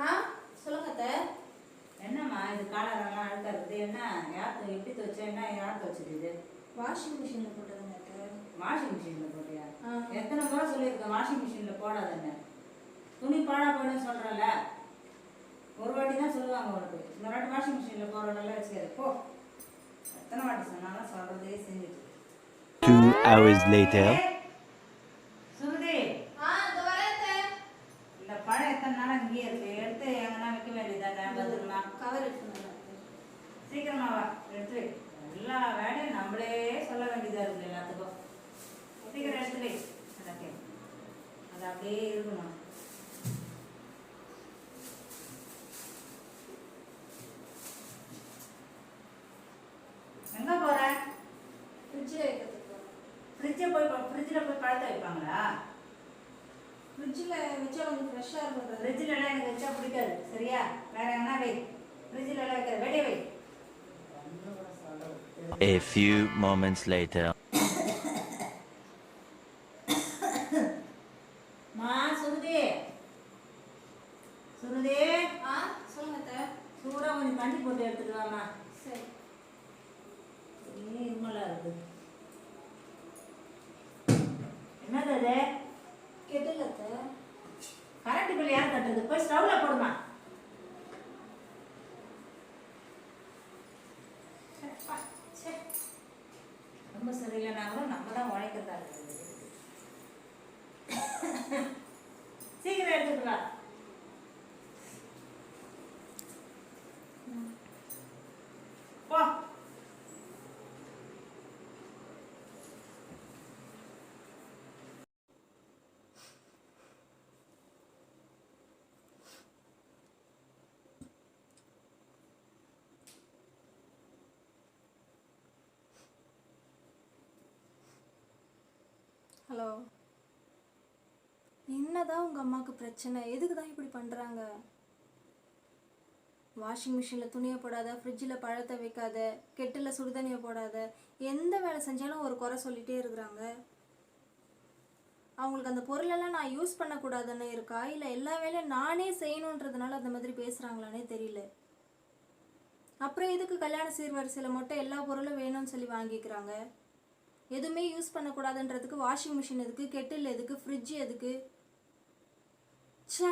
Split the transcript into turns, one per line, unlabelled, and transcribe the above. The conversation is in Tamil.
ஆ சொல்லுங்க அத்தை.
என்னம்மா இது காலரெல்லாம் அழுக்கா இருக்குது? என்ன யார் எப்படி துவைச்சா? என்ன யார் துவைச்சது? இது
வாஷிங் மிஷின்ல போட்டதுங்க அத்தை.
வாஷிங் மிஷினில் போட்டியா? எத்தனை முறை சொல்லியிருக்கேன் வாஷிங் மிஷினில் போடாதுன்னு. துணி பாழா போயிடும் சொல்கிறல்ல. ஒரு வாட்டி தான் சொல்லுவாங்க உனக்கு. இந்த வாட்டி வாஷிங் மிஷினில் போடுறதெல்லாம் வச்சுக்காரு போ. எத்தனை வாட்டி சொன்னாலும் சொல்கிறதே செஞ்சுட்டு.
2 hours later.
சுருதி, இந்த பழம் எத்தனை நாள் இங்கேயே இருக்கு? எடுத்து எங்கன்னா வைக்க வேண்டியதானே? பத்திரமா
கவர் எடுத்துங்க.
சீக்கிரமா வா, எடுத்து வை. எல்லா வேலையும் நம்மளே சொல்ல வேண்டியதா இருக்கு எல்லாத்துக்கும். சீக்கிரம் எடுத்து வை. அது அப்படியே இருக்கணும். எங்க போற?
ஃப்ரிட்ஜில் வைக்கிறதுக்கு போகிறேன்.
ஃப்ரிட்ஜில் போய் பழத்தை வைப்பாங்களா?
ஃப்ரிட்ஜில் வச்சா கொஞ்சம் ஃப்ரெஷ்ஷாக இருக்கும்.
ஃப்ரிட்ஜில் எல்லாம் எனக்கு வச்சா பிடிக்காது. சரியா? வேற எங்கன்னா வை. ஃப்ரிட்ஜில் எல்லாம் வைக்கிற வெளியே வை.
A few moments later.
மா சுருதி, சுருதி,
சொல்லுங்க அத்தை.
சூடா கொஞ்சம் தண்ணி போட்டு எடுத்துட்டு வாமா.
சரி.
இருமலா இருக்கு. என்னது அது?
கெட்டில் அத்தை.
கரண்ட் பில் யார் கட்டுறது? போய் ஸ்டவ்ல போடுமா. ரொம்ப சரியில்லைனா கூட நம்ம தான் உழைக்கிறதா இருக்குது. சீக்கிரம் எடுத்துட்டு வா. போ.
ஹலோ. என்னதான் உங்கள் அம்மாவுக்கு பிரச்சனை? எதுக்கு தான் இப்படி பண்ணுறாங்க? வாஷிங் மிஷினில் துணியை போடாத, ஃப்ரிட்ஜில் பழத்தை வைக்காத, கெட்டில் சுடுதண்ணியை போடாத, எந்த வேலை செஞ்சாலும் ஒரு குறை சொல்லிகிட்டே இருக்கிறாங்க. அவங்களுக்கு அந்த பொருளெல்லாம் நான் யூஸ் பண்ணக்கூடாதுன்னு இருக்கா, இல்லை எல்லா வேலையும் நானே செய்யணுன்றதுனால அந்த மாதிரி பேசுகிறாங்களானே தெரியல. அப்புறம் எதுக்கு கல்யாண சீர்வரிசையில் மட்டும் எல்லா பொருளும் வேணும்னு சொல்லி வாங்கிக்கிறாங்க? எதுவுமே யூஸ் பண்ணக்கூடாதுன்றதுக்கு வாஷிங் மிஷின் எதுக்கு, கெட்டில் எதுக்கு, ஃப்ரிட்ஜ் எதுக்கு? ச்சே.